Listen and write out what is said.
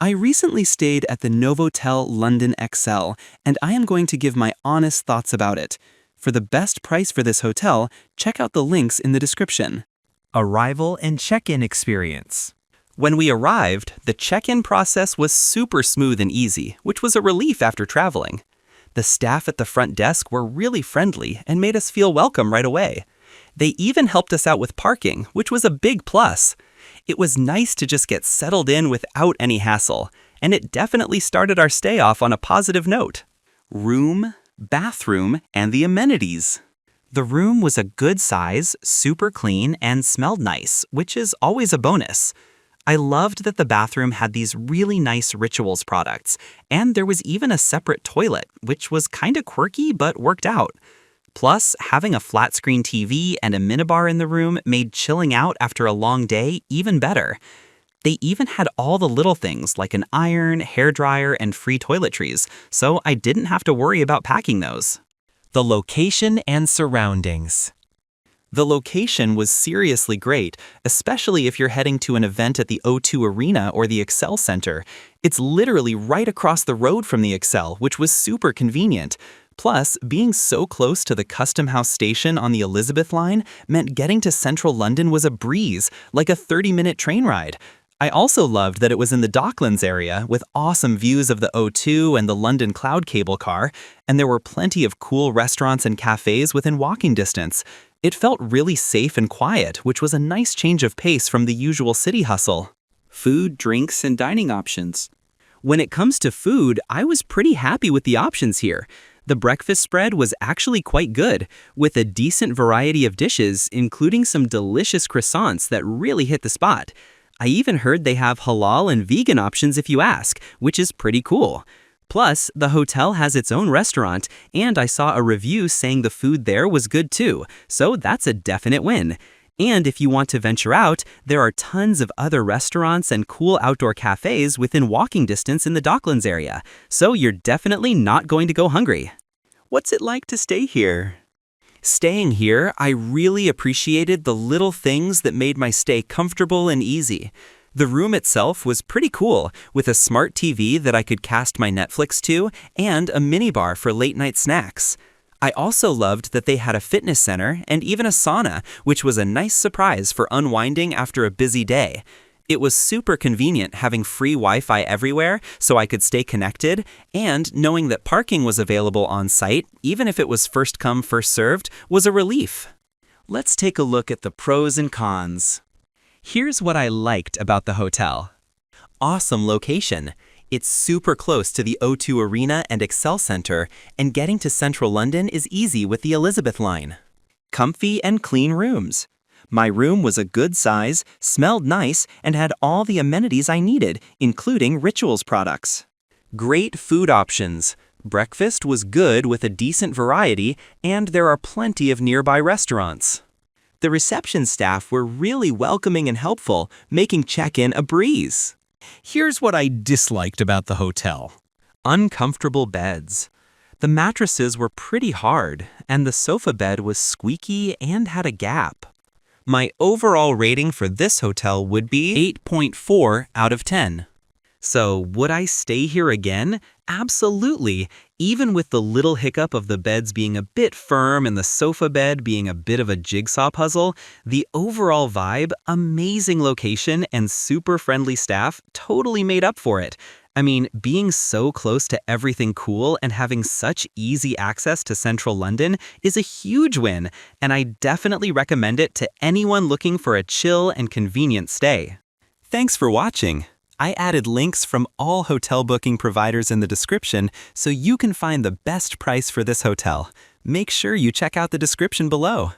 I recently stayed at the Novotel London XL, and I am going to give my honest thoughts about it. For the best price for this hotel, check out the links in the description. Arrival and check-in experience. When we arrived, the check-in process was super smooth and easy, which was a relief after traveling. The staff at the front desk were really friendly and made us feel welcome right away. They even helped us out with parking, which was a big plus. It was nice to just get settled in without any hassle, and it definitely started our stay off on a positive note. Room, bathroom, and the amenities. The room was a good size, super clean, and smelled nice, which is always a bonus. I loved that the bathroom had these really nice Rituals products, and there was even a separate toilet, which was kinda quirky but worked out. Plus, having a flat-screen TV and a minibar in the room made chilling out after a long day even better. They even had all the little things like an iron, hairdryer, and free toiletries, so I didn't have to worry about packing those. The location and surroundings. The location was seriously great, especially if you're heading to an event at the O2 Arena or the Excel Center. It's literally right across the road from the Excel, which was super convenient. Plus, being so close to the Custom House station on the Elizabeth line meant getting to central London was a breeze, like a 30-minute train ride. I also loved that it was in the Docklands area with awesome views of the O2 and the London Cloud cable car, and there were plenty of cool restaurants and cafes within walking distance. It felt really safe and quiet, which was a nice change of pace from the usual city hustle. Food, drinks, and dining options. When it comes to food, I was pretty happy with the options here. The breakfast spread was actually quite good, with a decent variety of dishes, including some delicious croissants that really hit the spot. I even heard they have halal and vegan options if you ask, which is pretty cool. Plus, the hotel has its own restaurant, and I saw a review saying the food there was good too, so that's a definite win. And if you want to venture out, there are tons of other restaurants and cool outdoor cafes within walking distance in the Docklands area, so you're definitely not going to go hungry. What's it like to stay here? Staying here, I really appreciated the little things that made my stay comfortable and easy. The room itself was pretty cool, with a smart TV that I could cast my Netflix to and a minibar for late-night snacks. I also loved that they had a fitness center and even a sauna, which was a nice surprise for unwinding after a busy day. It was super convenient having free Wi-Fi everywhere so I could stay connected, and knowing that parking was available on site, even if it was first come, first served, was a relief. Let's take a look at the pros and cons. Here's what I liked about the hotel. Awesome location. It's super close to the O2 Arena and Excel Center, and getting to central London is easy with the Elizabeth line. Comfy and clean rooms. My room was a good size, smelled nice, and had all the amenities I needed, including Rituals products. Great food options. Breakfast was good with a decent variety, and there are plenty of nearby restaurants. The reception staff were really welcoming and helpful, making check-in a breeze. Here's what I disliked about the hotel. Uncomfortable beds. The mattresses were pretty hard, and the sofa bed was squeaky and had a gap. My overall rating for this hotel would be 8.4 out of 10. So, would I stay here again? Absolutely, even with the little hiccup of the beds being a bit firm and the sofa bed being a bit of a jigsaw puzzle. The overall vibe, amazing location, and super friendly staff totally made up for it. I mean, being so close to everything cool and having such easy access to central London is a huge win, and I definitely recommend it to anyone looking for a chill and convenient stay. Thanks for watching. I added links from all hotel booking providers in the description so you can find the best price for this hotel. Make sure you check out the description below.